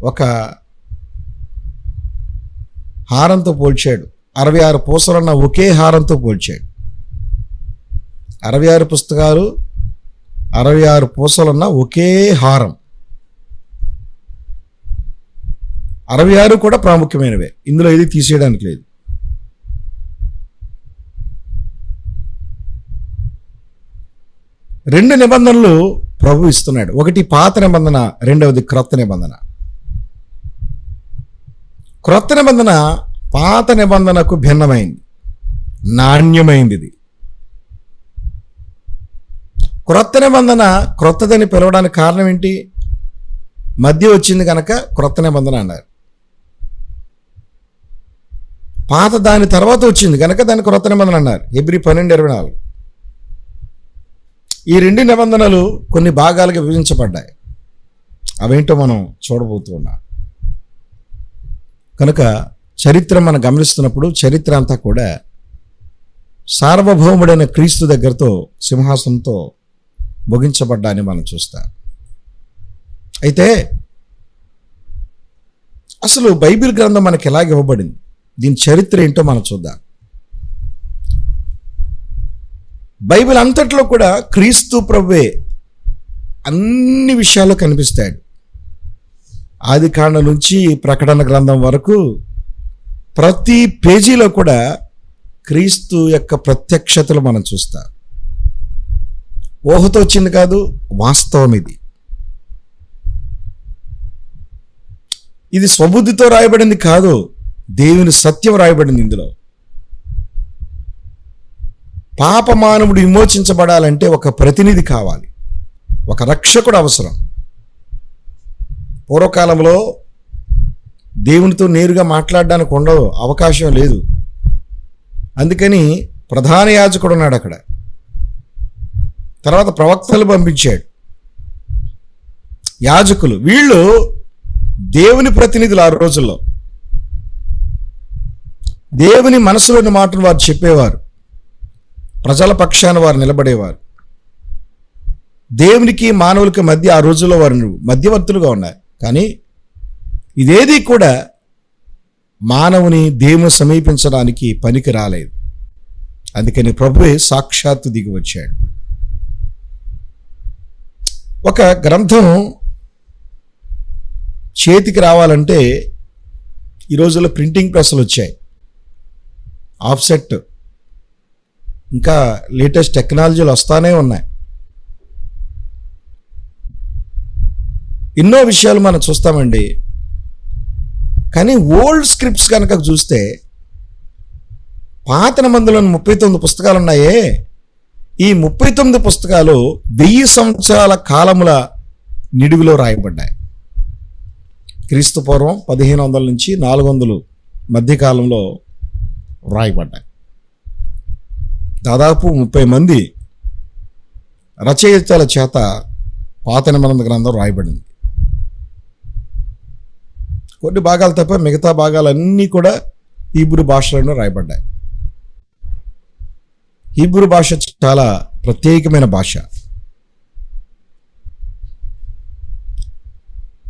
ఒక హారంతో పోల్చాడు. 66 పూసలున్న ఒకే హారంతో పోల్చాడు. 66 పుస్తకాలు, 66 పూసలున్న ఒకే హారం. 66 కూడా ప్రాముఖ్యమైనవే, ఇందులో ఏది తీసేయడానికి లేదు. రెండు నిబంధనలు ప్రభు ఇస్తున్నాడు. ఒకటి పాత నిబంధన, రెండవది క్రొత్త నిబంధన. క్రొత్త నిబంధన పాత నిబంధనకు భిన్నమైంది, నాణ్యమైంది. ఇది క్రొత్త నిబంధన క్రొత్తదని పిలవడానికి కారణం ఏంటి? మధ్య వచ్చింది కనుక క్రొత్త నిబంధన అన్నారు. పాత దాని తర్వాత వచ్చింది కనుక దాన్ని క్రొత్త నిబంధన అన్నారు. హెబ్రీ 12:24. ఈ రెండు నిబంధనలు కొన్ని భాగాలుగా విభజించబడ్డాయి. అవేంటో మనం చూడబోతున్నాం. కనుక చరిత్ర మనం గమనిస్తున్నప్పుడు చరిత్ర అంతా కూడా సార్వభౌముడైన క్రీస్తు దగ్గరతో సింహాసనంతో ముగించబడ్డాన్ని మనం చూస్తాం. అయితే అసలు బైబిల్ గ్రంథం మనకి ఎలాగ ఇవ్వబడింది, దీని చరిత్ర ఏంటో మనం చూద్దాం. బైబిల్ అంతట్లో కూడా క్రీస్తు ప్రభువే అన్ని విషయాల్లో కనిపిస్తాడు. ఆది కాండం నుంచి ప్రకటన గ్రంథం వరకు ప్రతి పేజీలో కూడా క్రీస్తు యొక్క ప్రత్యక్షతలు మనం చూస్తాం. ఊహతో వచ్చింది కాదు, వాస్తవం ఇది. ఇది స్వబుద్ధితో రాయబడింది కాదు, దేవుని సత్యం రాయబడింది ఇందులో. పాప మానవుడు విమోచించబడాలంటే ఒక ప్రతినిధి కావాలి, ఒక రక్షకుడు అవసరం. పూర్వకాలంలో దేవునితో నేరుగా మాట్లాడడానికి ఉండదు, అవకాశం లేదు. అందుకని ప్రధాన యాజకుడు ఉన్నాడు అక్కడ. తర్వాత ప్రవక్తలు పంపించాడు, యాజకులు. వీళ్ళు దేవుని ప్రతినిధులు. ఆ రోజుల్లో దేవుని మనసులోని మాటను వారు చెప్పేవారు, ప్రజల పక్షాన వారు నిలబడేవారు. దేవునికి మానవులకి మధ్య ఆ రోజుల్లో వారు మధ్యవర్తులుగా ఉన్నారు. కానీ ఇదేది కూడా మానవుని దేవుని సమీపించడానికి పనికి రాలేదు. అందుకని ప్రభువే సాక్షాత్తు దిగి వచ్చాడు. ఒక గ్రంథం చేతికి రావాలంటే ఈ రోజుల్లో ప్రింటింగ్ ప్రెస్లు వచ్చాయి, ఆఫ్సెట్, ఇంకా లేటెస్ట్ టెక్నాలజీలు వస్తానే ఉన్నాయి. ఎన్నో విషయాలు మనం చూస్తామండి. కానీ ఓల్డ్ స్క్రిప్ట్స్ కనుక చూస్తే పాత నిబంధనలో 39 పుస్తకాలు ఉన్నాయే. ఈ 39 పుస్తకాలు 1000 సంవత్సరాల కాలముల నిడుగులో రాయబడ్డాయి. క్రీస్తు పూర్వం 1500 నుంచి 400 మధ్యకాలంలో రాయబడ్డాయి. దాదాపు 30 మంది రచయితల చేత పాత నిబంధన గ్రంథం రాయబడింది. కొన్ని భాగాలు తప్ప మిగతా భాగాలన్నీ కూడా హీబ్రూ భాషలోనే రాయబడ్డాయి. హీబ్రూ భాష చాలా ప్రత్యేకమైన భాష.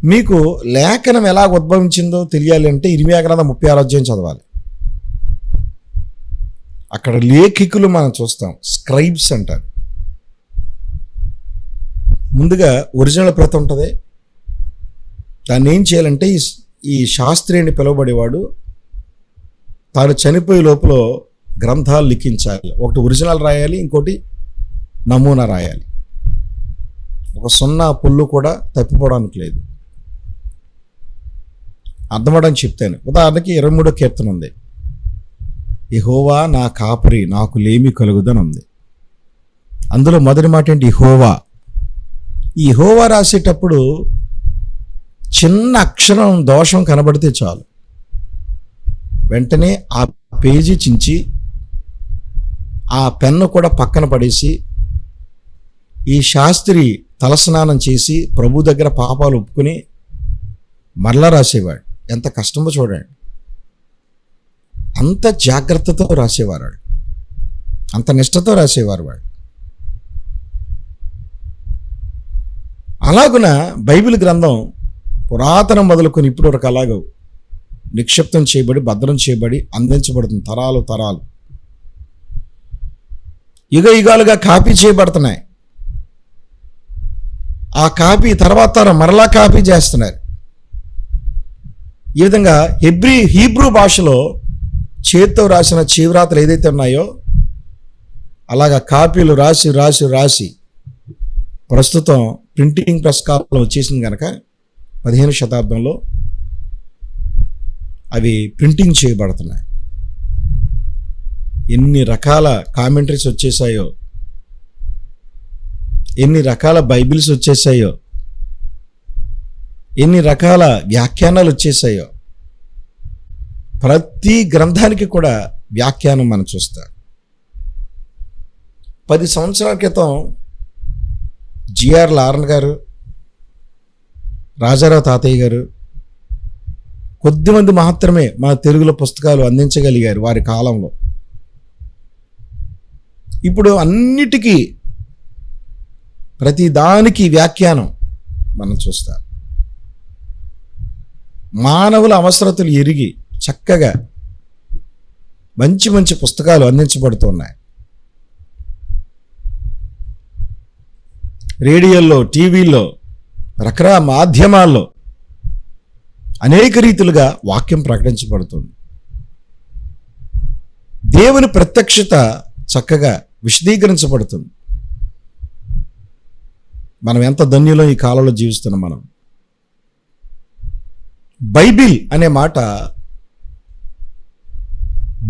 మీకు లేఖనం ఎలా ఉద్భవించిందో తెలియాలి అంటే ఇర్మియా గ్రంథం 36వ అధ్యాయం చదవాలి. అక్కడ లేఖికులు మనం చూస్తాం, స్క్రైబ్స్ అంటారు. ముందుగా ఒరిజినల్ ప్రతి ఉంటుంది. దాన్ని ఏం చేయాలంటే ఈ శాస్త్రి అని పిలువబడేవాడు తాను చనిపోయే లోపల గ్రంథాలు లిఖించాలి. ఒకటి ఒరిజినల్ రాయాలి, ఇంకోటి నమూనా రాయాలి. ఒక సున్నా పుల్లు కూడా తప్పిపోవడానికి లేదు. అర్థమవడానికి చెప్తాను. ఉదాహరణకి 23వ కీర్తన ఉంది. యెహోవా నా కాపరి, నాకు లేమి కలుగుదని ఉంది. అందులో మొదటి మాట ఏంటి? యెహోవా. ఈ యెహోవా రాసేటప్పుడు చిన్న అక్షరం దోషం కనబడితే చాలు, వెంటనే ఆ పేజీ చించి ఆ పెన్ను కూడా పక్కన పడేసి ఈ శాస్త్రి తలస్నానం చేసి ప్రభు దగ్గర పాపాలు ఒప్పుకుని మరలా రాసేవాడు. ఎంత కష్టమో చూడండి. అంత జాగ్రత్తతో రాసేవారు, అంత నిష్టతో రాసేవారు వాడు. అలాగున బైబిల్ గ్రంథం పురాతనం మొదలుకొని ఇప్పటి వరకు అలాగ నిక్షిప్తం చేయబడి, భద్రం చేయబడి అందించబడుతుంది. తరాలు తరాలు యుగ యుగాలుగా కాపీ చేయబడుతున్నాయి. ఆ కాపీ తర్వాత తరం మరలా కాపీ చేస్తున్నారు. ఈ విధంగా హీబ్రూ భాషలో చేత్తో రాసిన చీవ్రాతలు ఏదైతే ఉన్నాయో అలాగా కాపీలు రాసి రాసి రాసి ప్రస్తుతం ప్రింటింగ్ ప్రెస్ కాలం వచ్చేసింది కనుక 15వ శతాబ్దంలో అవి ప్రింటింగ్ చేయబడుతున్నాయి. ఎన్ని రకాల కామెంటరీస్ వచ్చేసాయో, ఎన్ని రకాల బైబిల్స్ వచ్చేసాయో, ఎన్ని రకాల వ్యాఖ్యానాలు వచ్చేసాయో. ప్రతి గ్రంథానికి కూడా వ్యాఖ్యానం మనం చూస్తాం. 10 సంవత్సరాల క్రితం జిఆర్ లారన్ గారు, రాజారావు తాతయ్య గారు కొద్దిమంది మాత్రమే మన తెలుగులో పుస్తకాలు అందించగలిగారు వారి కాలంలో. ఇప్పుడు అన్నిటికీ ప్రతి దానికి వ్యాఖ్యానం మనం చూస్తాం. మానవుల అవసరతలు ఎరిగి చక్కగా మంచి మంచి పుస్తకాలు అందించబడుతున్నాయి. రేడియోల్లో, టీవీల్లో, రకరకాల మాధ్యమాల్లో అనేక రీతులుగా వాక్యం ప్రకటించబడుతుంది. దేవుని ప్రత్యక్షత చక్కగా విశదీకరించబడుతుంది. మనం ఎంత ధన్యులో ఈ కాలంలో జీవిస్తున్నాం. మనం బైబిల్ అనే మాట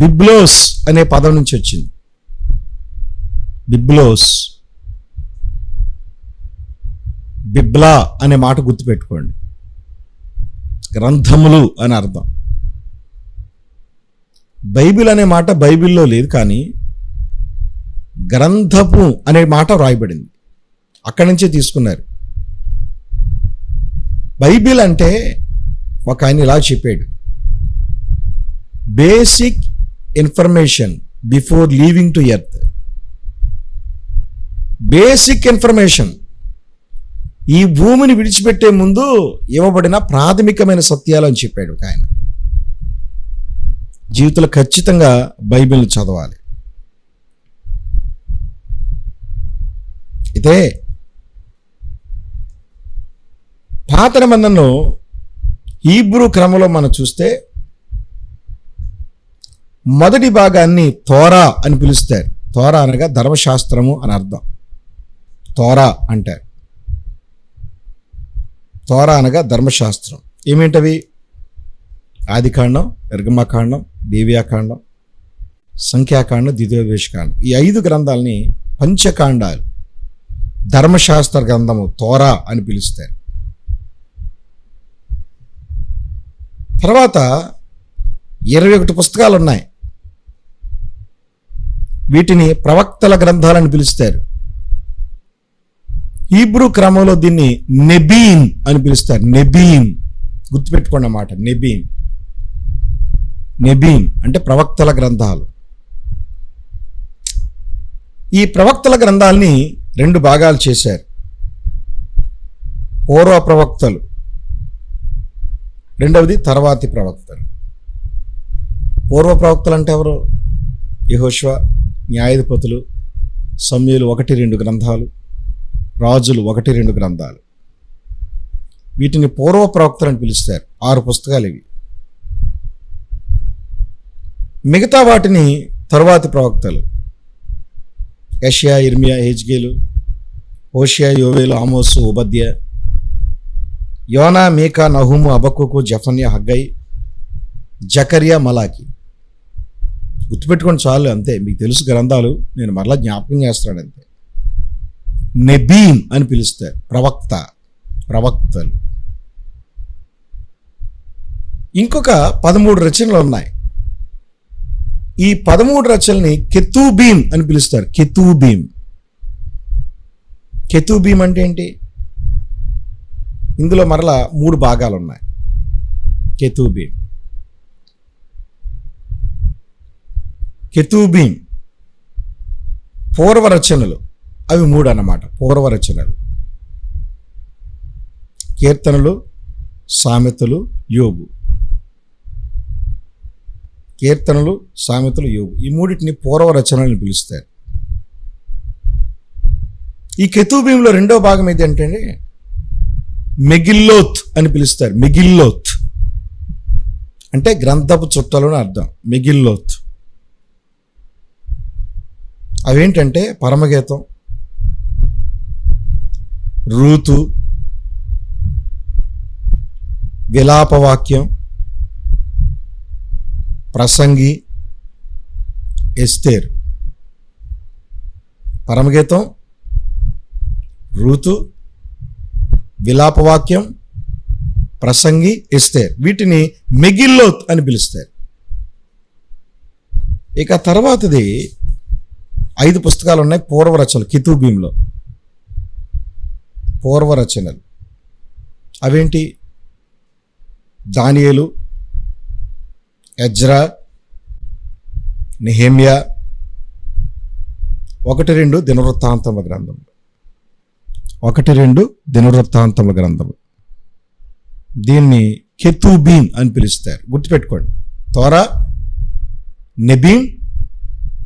బిబ్లోస్ అనే పదం నుంచి వచ్చింది. బిబ్లోస్, బిబ్లా అనే మాట గుర్తుపెట్టుకోండి. గ్రంథములు అని అర్థం. బైబిల్ అనే మాట బైబిల్లో లేదు, కానీ గ్రంథపు అనే మాట రాయబడింది. అక్కడి నుంచే తీసుకున్నారు. బైబిల్ అంటే ఒక ఆయన ఇలా చెప్పాడు: basic information before leaving to earth. Basic information, ఈ భూమిని విడిచిపెట్టే ముందు ఇవ్వబడిన ప్రాథమికమైన సత్యాలు అని చెప్పాడు ఒక ఆయన. జీవితంలో ఖచ్చితంగా బైబిల్ని చదవాలి. అయితే పాత నిబంధనలో హీబ్రూ క్రమంలో మనం చూస్తే మొదటి భాగాన్ని తోరా అని పిలుస్తారు. తోరా అనగా ధర్మశాస్త్రము అని అర్థం. తోరా అంటారు. తోరా అనగా ధర్మశాస్త్రం. ఏమేంటవి? ఆదికాండం, నిర్గమకాండం, లేవియాకాండం, సంఖ్యాకాండం, ద్వితీయోపదేశకాండం. ఈ 5 గ్రంథాలని పంచకాండాలు, ధర్మశాస్త్ర గ్రంథము తోరా అని పిలుస్తారు. తర్వాత 21 పుస్తకాలు ఉన్నాయి. వీటిని ప్రవక్తల గ్రంథాలని పిలుస్తారు. హీబ్రూ క్రమంలో దీన్ని నెబీన్ అని పిలుస్తారు. నెబీన్, గుర్తుపెట్టుకోండి అన్నమాట. నెబీన్, నెబీన్ అంటే ప్రవక్తల గ్రంథాలు. ఈ ప్రవక్తల గ్రంథాలని 2 భాగాలు చేశారు. పూర్వ ప్రవక్తలు, రెండవది తర్వాతి ప్రవక్తలు. పూర్వ ప్రవక్తలు అంటే ఎవరు? యెహోషువ, న్యాయాధిపతులు, సమూయేలు 1-2 గ్రంథాలు, రాజులు 1-2 గ్రంథాలు. వీటిని పూర్వ ప్రవక్తలు అని పిలుస్తారు. 6 పుస్తకాలు ఇవి. మిగతా వాటిని తరువాతి ప్రవక్తలు యెషయా, ఇర్మియా, హెజ్కేలు, హోషేయ, యోవేలు, ఆమోసు, ఓబద్య, యోనా, మీకా, నహూము, హబక్కూకు, జెఫన్యా, హగ్గై, జకర్యా, మలాకి. గుర్తుపెట్టుకోండి చాలు, అంతే. మీకు తెలుసు గ్రంథాలు, నేను మరలా జ్ఞాపకం చేస్తాను అంతే. నెబీం అని పిలుస్తారు, ప్రవక్తలు. ఇంకొక 13 రచనలు ఉన్నాయి. ఈ 13 రచనల్ని కెతూబీం అని పిలుస్తారు. కెతూబీం అంటే ఏంటి? ఇందులో మరలా 3 భాగాలు ఉన్నాయి. కెతూబీం పూర్వరచనలు, అవి 3 అన్నమాట. పూర్వరచనలు కీర్తనలు, సామెతలు, యోబు. కీర్తనలు, సామెతలు, యోబు, ఈ 3టిని పూర్వరచనలను పిలుస్తారు. ఈ కెతూబీంలో 2వ భాగం ఏంటంటే మెగిల్లోత్ అని పిలుస్తారు. మెగిల్లోత్ అంటే గ్రంథపు చుట్టలు అని అర్థం. మెగిల్లోత్ అవేంటంటే పరమగీతం, రూతు, విలాపవాక్యం, ప్రసంగి, ఎస్తేర్. పరమగీతం, రూతు, విలాపవాక్యం, ప్రసంగి, ఎస్తేర్, వీటిని మెగిల్లోత్ అని పిలుస్తారు. ఇక తర్వాతది 5 పుస్తకాలు ఉన్నాయి పూర్వరచనలు కెతూబీంలో. పూర్వరచనలు అవేంటి? దానియేలు, ఎజ్రా, నెహెమ్యా, 1-2 దినవృత్తాంతముల గ్రంథం, 1-2 దినవృత్తాంతముల గ్రంథము. దీన్ని కెతూబీం అని పిలుస్తారు. గుర్తుపెట్టుకోండి, తోరా, నెబీం,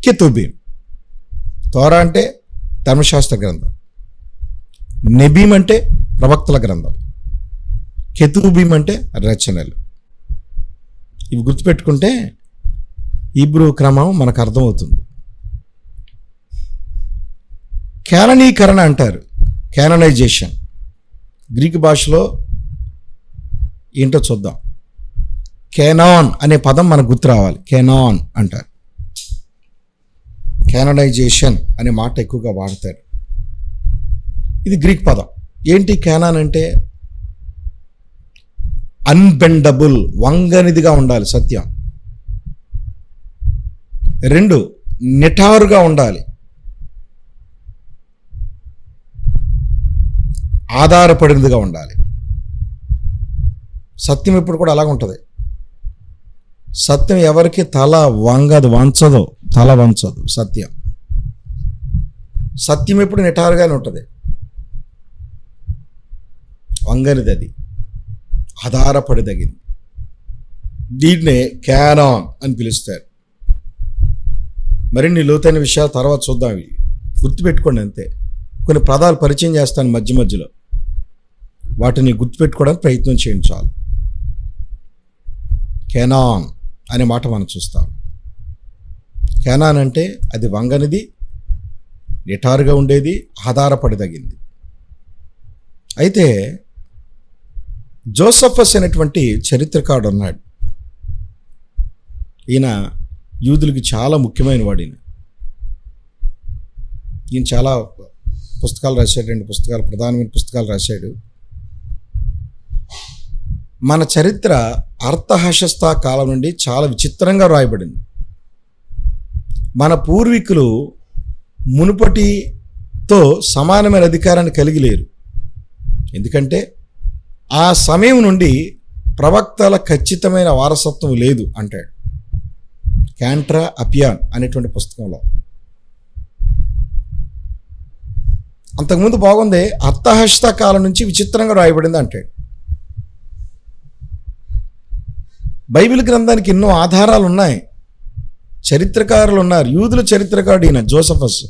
కెతూబీం. తోరా అంటే ధర్మశాస్త్ర గ్రంథం, నెబీం అంటే ప్రవక్తల గ్రంథం, కెతూబీం అంటే రచనలు. ఇవి గుర్తుపెట్టుకుంటే హీబ్రూ క్రమం మనకు అర్థమవుతుంది. క్యాననీకరణ అంటారు, క్యాననైజేషన్. గ్రీకు భాషలో ఏంటో చూద్దాం. కేనాన్ అనే పదం మనకు గుర్తు రావాలి. కేనాన్ అంటారు. క్యాననైజేషన్ అనే మాట ఎక్కువగా వాడతారు. ఇది గ్రీక్ పదం. ఏంటి కేనాన్ అంటే? అన్బెండబుల్, వంగనిదిగా ఉండాలి సత్యం. 2 నిటారుగా ఉండాలి, ఆధారపడినదిగా ఉండాలి. సత్యం ఎప్పుడు కూడా అలాగ ఉంటుంది. సత్యం ఎవరికి తల వంచదు. సత్యం ఎప్పుడు నిటారుగానే ఉంటుంది, వంగనిది, అది ఆధారపడదగింది. దీన్నే క్యానాన్ అని పిలుస్తారు. మరిన్ని లోతైన విషయాలు తర్వాత చూద్దాం. ఇవి గుర్తుపెట్టుకోండి అంతే. కొన్ని పదాలు పరిచయం చేస్తాను మధ్యలో, వాటిని గుర్తుపెట్టుకోవడానికి ప్రయత్నం చేయండి చాలు. కేనాన్ అనే మాట మనం చూస్తాం. కేనాన్ అంటే అది వంగనిది, నిటారుగా ఉండేది, ఆధారపడదగింది. అయితే జోసఫస్ అనేటువంటి చరిత్రకారుడు ఉన్నాడు. ఈయన యూదులకి చాలా ముఖ్యమైన వాడు. ఈయన చాలా పుస్తకాలు రాశాడు, 2 పుస్తకాలు, ప్రధానమైన పుస్తకాలు రాశాడు. మన చరిత్ర అర్థహశస్త కాలం నుండి చాలా విచిత్రంగా రాయబడింది. మన పూర్వీకులు మునుపటితో సమానమైన అధికారాన్ని కలిగి లేరు. ఎందుకంటే ఆ సమయం నుండి ప్రవక్తల ఖచ్చితమైన వారసత్వం లేదు అంటాడు క్యాంట్రా అపియాన్ అనేటువంటి పుస్తకంలో. అంతకుముందు బాగుంది, అర్థహస్త కాలం నుంచి విచిత్రంగా రాయబడింది అంటాడు. బైబిల్ గ్రంథానికి ఎన్నో ఆధారాలు ఉన్నాయి, చరిత్రకారులు ఉన్నారు. యూదుల చరిత్రకారుడు ఈయన జోసఫస్.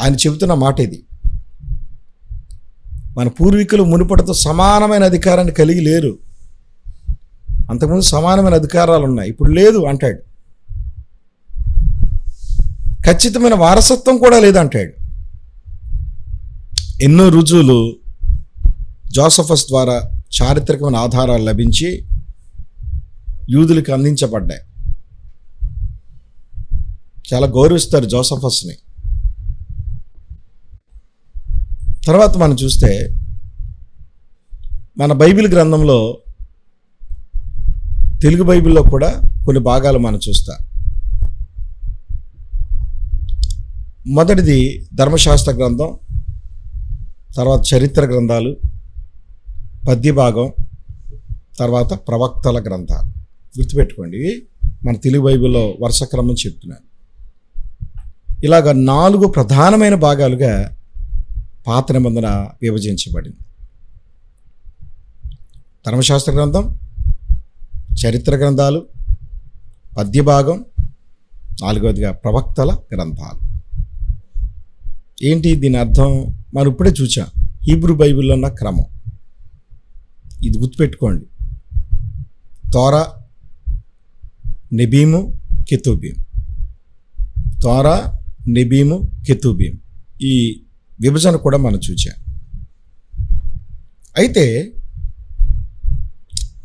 ఆయన చెబుతున్న మాట ఇది. మన పూర్వీకులు మునుపటితో సమానమైన అధికారాన్ని కలిగి లేరు. అంతకుముందు సమానమైన అధికారాలు ఉన్నాయి, ఇప్పుడు లేదు అంటాడు. ఖచ్చితమైన వారసత్వం కూడా లేదంటాడు. ఎన్నో రుజువులు జోసఫస్ ద్వారా చారిత్రకమైన ఆధారాలు లభించి యూదులకు అందించబడ్డాయి. చాలా గౌరవిస్తారు జోసఫస్ని. తర్వాత మనం చూస్తే మన బైబిల్ గ్రంథంలో, తెలుగు బైబిల్లో కూడా కొన్ని భాగాలు మనం చూస్తాం. మొదటిది ధర్మశాస్త్ర గ్రంథం, తర్వాత చరిత్ర గ్రంథాలు, పద్య భాగం, తర్వాత ప్రవక్తల గ్రంథాలు. గుర్తుపెట్టుకోండి, మన తెలుగు బైబిల్లో వరుస క్రమం చెప్తున్నాను. ఇలాగ 4 ప్రధానమైన భాగాలుగా పాత నిబంధన విభజించబడింది. ధర్మశాస్త్ర గ్రంథం, చరిత్ర గ్రంథాలు, పద్య భాగం, 4వదిగా ప్రవక్తల గ్రంథాలు. ఏంటి దీని అర్థం? మనం ఇప్పుడే చూసాం, హీబ్రూ బైబిల్లో ఉన్న క్రమం ఇది. గుర్తుపెట్టుకోండి, తోరా, నెబీము, కెతూబీం. తోరా, నెబీము, కెతూబీం, ఈ విభజన కూడా మనం చూసాం. అయితే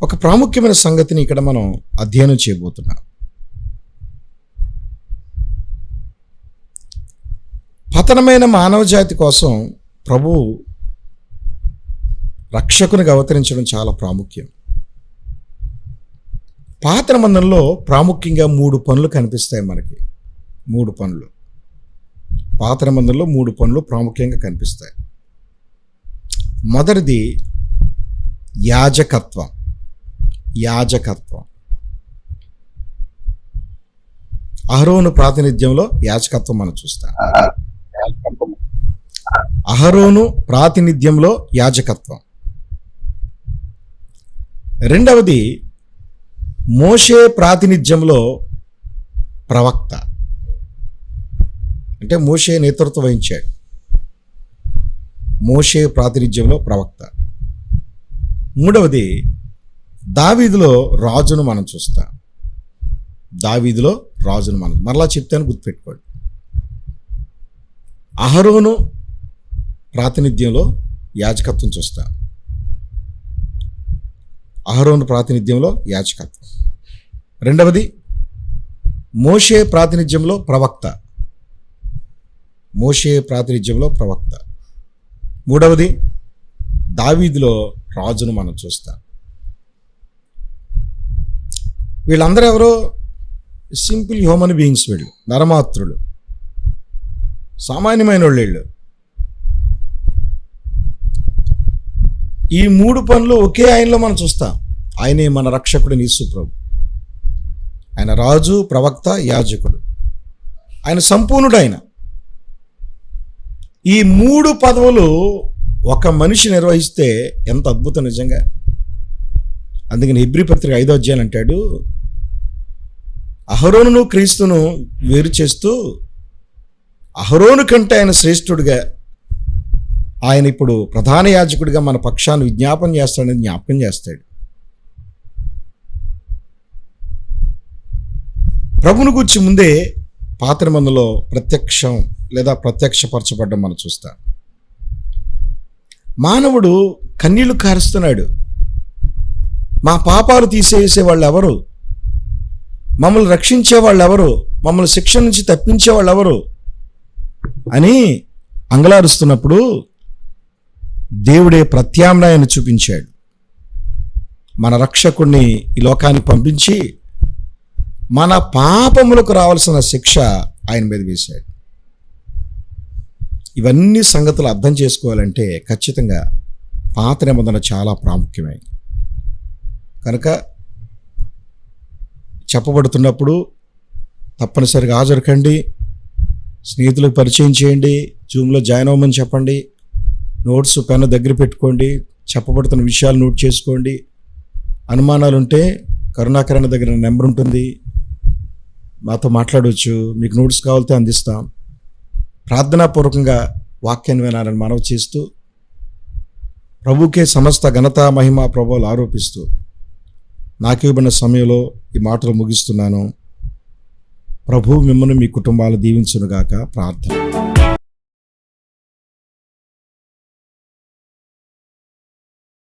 ఒక ప్రాముఖ్యమైన సంగతిని ఇక్కడ మనం అధ్యయనం చేయబోతున్నాం. పతనమైన మానవ జాతి కోసం ప్రభు రక్షకునిగా అవతరించడం చాలా ప్రాముఖ్యం. పాత నిబంధనలో ప్రాముఖ్యంగా 3 పనులు కనిపిస్తాయి మనకి. 3 పనులు పాత నిబంధనలో 3 పనులు ప్రాముఖ్యంగా కనిపిస్తాయి. మొదటిది యాజకత్వం. యాజకత్వం అహరోను ప్రాతినిధ్యంలో యాజకత్వం మనం చూస్తాం. అహరోను ప్రాతినిధ్యంలో యాజకత్వం. రెండవది మోషే ప్రాతినిధ్యంలో ప్రవక్త. అంటే మోషే నేతృత్వం వహించాడు. మోషే ప్రాతినిధ్యంలో ప్రవక్త. మూడవది దావీదులో రాజును మనం చూస్తాం. దావీదులో రాజును మనం మరలా చెప్తాను, గుర్తుపెట్టుకోండి. అహరోను ప్రాతినిధ్యంలో యాజకత్వం చూస్తాం. అహరోను ప్రాతినిధ్యంలో యాజకత్వం. రెండవది మోషే ప్రాతినిధ్యంలో ప్రవక్త. మోషే ప్రాతినిధ్యంలో ప్రవక్త. మూడవది దావీదులో రాజును మనం చూస్తాం. వీళ్ళందరూ ఎవరో సింపుల్ హ్యూమన్ బీయింగ్స్, వీళ్ళు నరమాత్రులు, సామాన్యమైన వాళ్ళు. ఈ 3 పనులు ఒకే ఆయనలో మనం చూస్తాం. ఆయనే మన రక్షకుడు యేసు ప్రభు. ఆయన రాజు, ప్రవక్త, యాజకుడు. ఆయన సంపూర్ణుడు. ఆయన ఈ 3 పదవులు ఒక మనిషి నిర్వహిస్తే ఎంత అద్భుతం నిజంగా. అందుకని హెబ్రీ పత్రిక 5వ అధ్యాయం అంటాడు, అహరోనును క్రీస్తును వేరు చేస్తూ అహరోను కంటే ఆయన శ్రేష్ఠుడిగా, ఆయన ఇప్పుడు ప్రధాన యాజకుడిగా మన పక్షాన్ని విజ్ఞాపన చేస్తాడని జ్ఞాపకం చేస్తాడు. ప్రభువును గూర్చి ముందే పాత నిబంధనలో ప్రత్యక్షం లేదా ప్రత్యక్షపరచబడ్డం మనం చూస్తాం. మానవుడు కన్నీళ్లు కారుస్తున్నాడు. మా పాపాలు తీసేసే వాళ్ళు ఎవరు? మమ్మల్ని రక్షించే వాళ్ళు ఎవరు? మమ్మల్ని శిక్ష నుంచి తప్పించే వాళ్ళు ఎవరు అని అంగలారుస్తున్నప్పుడు దేవుడే ప్రత్యామ్నాయాన్ని చూపించాడు. మన రక్షకుణ్ణి ఈ లోకానికి పంపించి మన పాపములకు రావాల్సిన శిక్ష ఆయన మీద వేశాడు. ఇవన్నీ సంగతులు అర్థం చేసుకోవాలంటే ఖచ్చితంగా పాత నిబంధన చాలా ప్రాముఖ్యమైనది. కనుక చెప్పబడుతున్నప్పుడు తప్పనిసరిగా హాజరు కండి, స్నేహితులకు పరిచయం చేయండి, జూమ్లో జాయిన్ అవ్వమని చెప్పండి, నోట్స్ పెన్ను దగ్గర పెట్టుకోండి, చెప్పబడుతున్న విషయాలు నోట్ చేసుకోండి. అనుమానాలు ఉంటే కరుణాకరణ దగ్గర నెంబర్ ఉంటుంది, మాతో మాట్లాడవచ్చు. మీకు నోట్స్ కావాలితే అందిస్తాం. ప్రార్థనాపూర్వకంగా వాక్యాన్ని వినాలని మనవి చేస్తూ ప్రభుకే సమస్త ఘనత మహిమ ప్రభువులు ఆరోపిస్తూ నాకు ఇవ్వబడిన సమయంలో ఈ మాటలు ముగిస్తున్నాను. ప్రభువు మిమ్మల్ని మీ కుటుంబాలు దీవించునుగాక. ప్రార్థన.